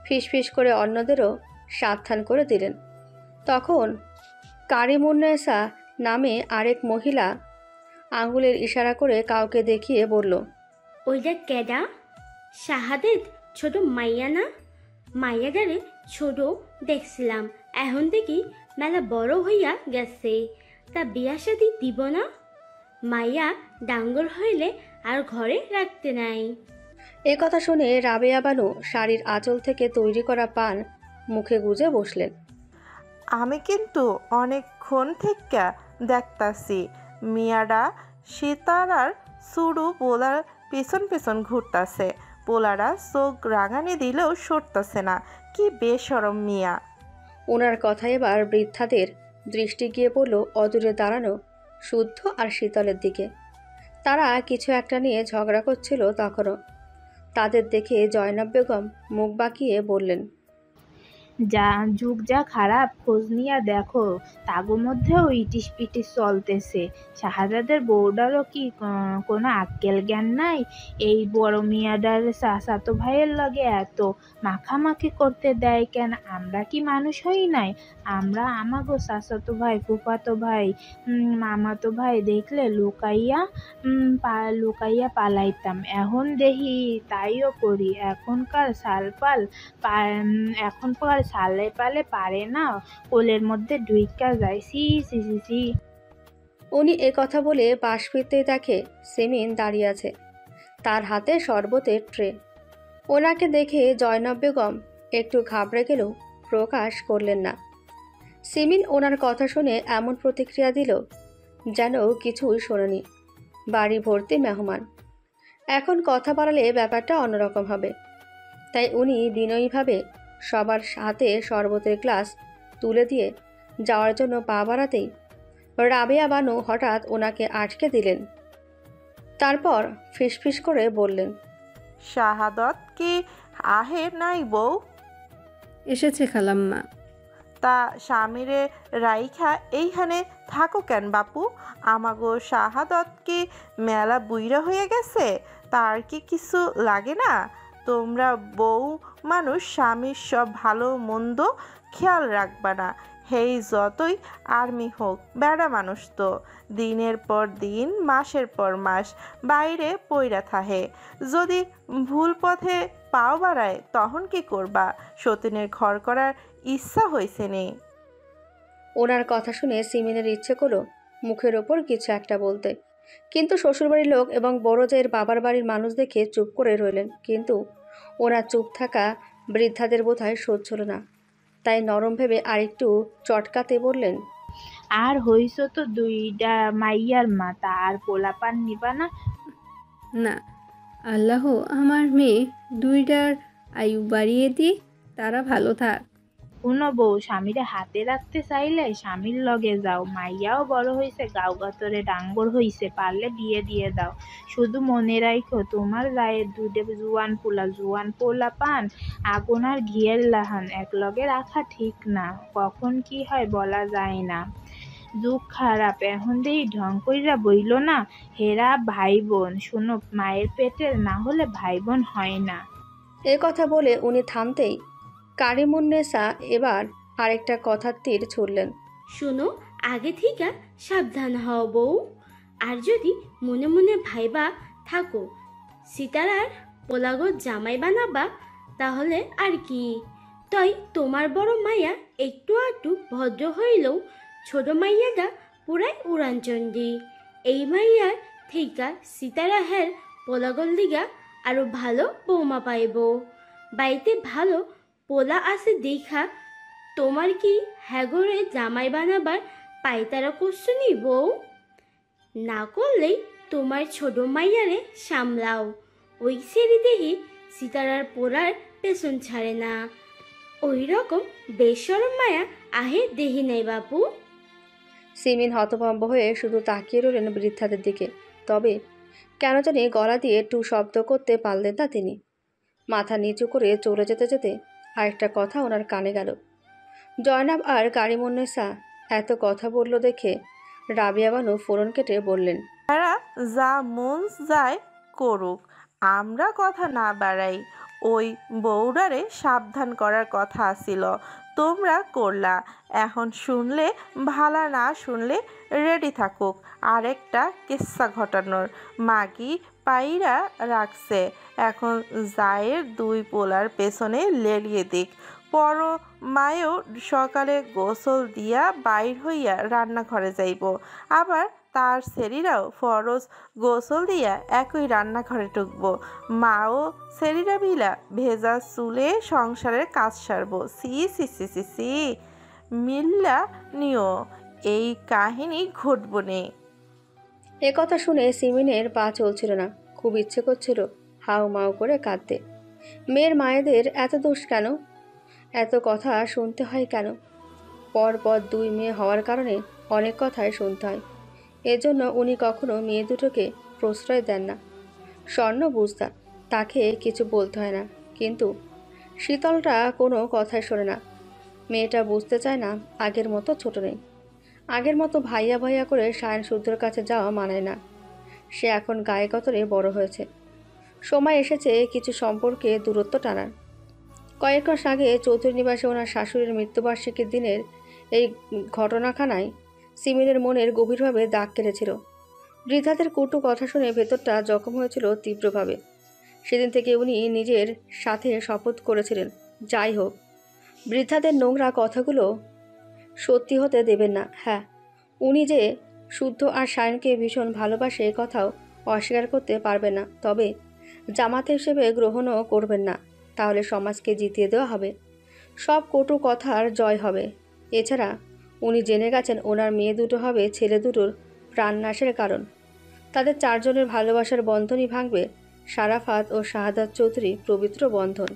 ফিসফিস করে অন্যদেরও সাবধান করে দিলেন। তখন কারিমুন্নেসা নামে আরেক মহিলা আঙ্গুলের ইশারা করে কাউকে দেখিয়ে বলল, ওইটা কেডা? শাহাদেদ ছোট মাইয়া না? মাইয়াটারে ছোট দেখছিলাম, এখন দেখি মেলা বড় হইয়া গেছে। তা বিয়া শাদি দিব না? মাইয়া ডাঙ্গর হইলে আর ঘরে রাখতে নাই। এ কথা শুনে রাবেয়া বানু শাড়ির আঁচল থেকে তৈরি করা পান মুখে গুজে বসলেন। আমি কিন্তু অনেকক্ষণ থেকে দেখতাছি মিয়াডা সীতারার সুরু পোলার পেছন পেছন ঘুরতাছে। পোলারা চোখ রাগানি দিলেও সরতাছে না। কি বেশরম মিয়া। ওনার কথা এবার বৃদ্ধাদের দৃষ্টি গিয়ে পড়ল অদূরে দাঁড়ানো শুদ্ধ আর শীতলের দিকে। তারা কিছু একটা নিয়ে ঝগড়া করছিল তখনও। তাদের দেখে জয়নব বেগম মুখ বাঁকিয়ে বললেন, যা যুগ যা খারাপ, খোঁজ নিয়া দেখো, তাগো মধ্যেও ইটিস পিটিস চলতেছে। শাহাদাদের বউডারও কি কোনো আক্কেল জ্ঞান নাই? এই বড় মিয়াডার চাচাতো ভাইয়ের লগে এত মাখামাখি করতে দেয় কেন? আমরা কি মানুষ হই নাই? আমরা আমাগো চাচাতো ভাই, ফুফাতো ভাই, মামাতো ভাই দেখলে লুকাইয়া পালাইতাম। এখন দেখি তাইও করি। এখনকার সালে পালে পারে না, কোলের মধ্যে ঢুইকা যায়। সি সি সি সি। উনি এ কথা বলে পাশ ফিরতেই দেখে সিমিন দাঁড়িয়ে আছে, তার হাতে শরবতের ট্রে। ওনাকে দেখে জয়নব বেগম একটু ঘাবড়ে গেলেও প্রকাশ করলেন না। সিমিন ওনার কথা শুনে এমন প্রতিক্রিয়া দিল যেন কিছুই শোনেনি। বাড়ি ভর্তি মেহমান, এখন কথা বাড়ালে ব্যাপারটা অন্যরকম হবে। তাই উনি বিনয়ীভাবে সবার হাতে শরবতের গ্লাস তুলে দিয়ে যাওয়ার জন্য পা বাড়াতেই রাবেয়া বানু হঠাৎ ওনাকে আটকে দিলেন। তারপর ফিসফিস করে বললেন, শাহাদত কি আহে নাই বউ? এসেছে খালাম্মা। তা স্বামীরে রাইখা এইখানে থাকো কেন বাপু? আমাগো শাহাদত কি মেলা বুইরা হয়ে গেছে? তার কি কিছু লাগে না? তোমরা বউ মানুষ স্বামীর সব ভালো মন্দ খেয়াল রাখবা না। হেই যতই আর্মি হোক, বেড়া মানুষ তো দিনের পর দিন মাসের পর মাস বাইরে পইরা থাহে। যদি ভুল পথে পাও বাড়ায় তখন কি করবা? সতীনের ঘর করার ইচ্ছা হয়েছে নি? ওনার কথা শুনে সিমিনের ইচ্ছে করলো মুখের ওপর কিছু একটা বলতে, কিন্তু শ্বশুরবাড়ির লোক এবং বড় জায়ের বাবার বাড়ির মানুষ দেখে চুপ করে রইলেন। কিন্তু ওনার চুপ থাকা বৃদ্ধাদের বোধহয় সহ্য হলো না, তাই নরম ভেবে আরেকটু চটকাতে বললেন, আর হইছ তো দুইটা মাইয়ার মা, তা আর পোলাপান নিবা না? না, আল্লাহ আমার মেয়ে দুইটার আয়ু বাড়িয়ে দিক, তারা ভালো থাক। কোনো বউ স্বামীরে হাতে রাখতে চাইলে স্বামীর লগে যাও। মাইয়াও বড় হইছে, গাও গাতরে ডাঙ্গর হইছে, পারলে বিয়ে দিয়ে দাও। শুধু মনে রাখো, তোমার গায়ের দুধে জুয়ান পোলা পান আগুন আর ঘিয়ের লাহান এক লগে রাখা ঠিক না। কখন কি হয় বলা যায় না। যুগ খারাপ, এখন দেই ঢং কইরা বইল না। হেরা ভাই বোন, শোনো, মায়ের পেটের না হলে ভাই বোন হয় না। এ কথা বলে উনি থামতেই কারিমুন্নেসা এবার আরেকটা কথার তীর ছুড়লেন, শুনো, আগে থেকে সাবধান হও বউ। আর যদি মনে মনে ভাইবা থাকো সীতারার পোলাগো জামাই বানাবা, তাহলে আর কি। তাই তোমার বড় মাইয়া একটু আধটু ভদ্র হইলেও ছোট মাইয়াটা পুরাই উড়ানচন্ডী। এই মাইয়ার থেইকা সীতারা হের পোলাগল দিগা আরো ভালো বৌমা পাইব। বাড়িতে ভালো পোলা আছে দেখা তোমার কি হ্যাগরে জামাই বানাবার পাইতারা করছো নি বউ? না করলেই তোমার ছোট মাইয়ারে সামলাও। ওই সেরি দেহি সীতারার পোড়ার পেছন ছাড়ে না। ওই রকম বেশরম মায়া আহে দেহি নাই বাপু। সিমিন হতভম্ব হয়ে শুধু তাকিয়ে রইলেন বৃদ্ধাদের দিকে। তবে কেন জানি গলা দিয়ে টু শব্দ করতে পারলেন না তিনি। মাথা নিচু করে চলে যেতে যেতে আরেকটা কথা ওনার কানে গেল। জয়নাব আর কারিমুন্নেসা এত কথা বলল দেখে রাবিয়া বানু ফোরন কেটে বললেন, এরা যা মন যায় করুক, আমরা কথা না বাড়াই। ওই বউরারে সাবধান করার কথা আসিল, তোমরা করলা। এখন শুনলে ভালা, না শুনলে রেডি থাকুক আরেকটা কিস্সা ঘটানোর। মাগি পাইরা রাখছে, এখন জায়ের দুই পোলার পেছনে লেলিয়ে দিক। পর মায়েও সকালে গোসল দিয়া বাইর হইয়া রান্নাঘরে যাইব, আবার তার সেরিরাও ফরজ গোসল দিয়া একই রান্নাঘরে ঢুকবো। মাও সেরিরা মিলা ভেজা চুলে সংসারের কাজ সারব। সি সি সি সি সি মিল্লা নিও, এই কাহিনী ঘটব নে। এ কথা শুনে সিমিনের পা চলছিল না। খুব ইচ্ছে করছিল হাউ মাউ করে কাঁদতে। মেয়ের মায়েদের এত দোষ কেন? এত কথা শুনতে হয় কেন? পরপর দুই মেয়ে হওয়ার কারণে অনেক কথাই শুনতে হয়। এজন্য উনি কখনো মেয়ে দুটোকে প্রশ্রয় দেন না। স্বর্ণ বুঝতা, তাকে কিছু বলতে হয় না, কিন্তু শীতলটা কোনো কথাই শোনে না। মেয়েটা বুঝতে চায় না আগের মতো ছোট নেই। আগের মতো ভাইয়া ভাইয়া করে সায়ন শুদ্ধর কাছে যাওয়া মানায় না। সে এখন গায়ে গতরে বড় হয়েছে। সময় এসেছে কিছু সম্পর্কে দূরত্ব টানার। কয়েক মাস আগে চৌধুরী নিবাসে ওনার শাশুড়ির মৃত্যুবার্ষিকীর দিনের এই ঘটনাখানায় সিমিনের মনের গভীরভাবে দাগ কেটেছিল। বৃদ্ধাদের কটু কথা শুনে ভেতরটা জখম হয়েছিল তীব্রভাবে। সেদিন থেকে উনি নিজের সাথে শপথ করেছিলেন, যাই হোক বৃদ্ধাদের নোংরা কথাগুলো সত্যি হতে দেবেন না। হ্যাঁ, উনি যে শুদ্ধ আর সায়নকে ভীষণ ভালোবাসে এ কথাও অস্বীকার করতে পারবেন না। তবে জামাতে হিসেবে গ্রহণও করবেন না, তাহলে সমাজকে জিতিয়ে দেওয়া হবে, সব কটু কথার জয় হবে। এছাড়া উনি জেনে গেছেন ওনার মেয়ে দুটো হবে ছেলে দুটোর প্রাণনাশের কারণ। তাদের চারজনের ভালোবাসার বন্ধনই ভাঙবে সারাফাত ও শাহাদাত চৌধুরী পবিত্র বন্ধন।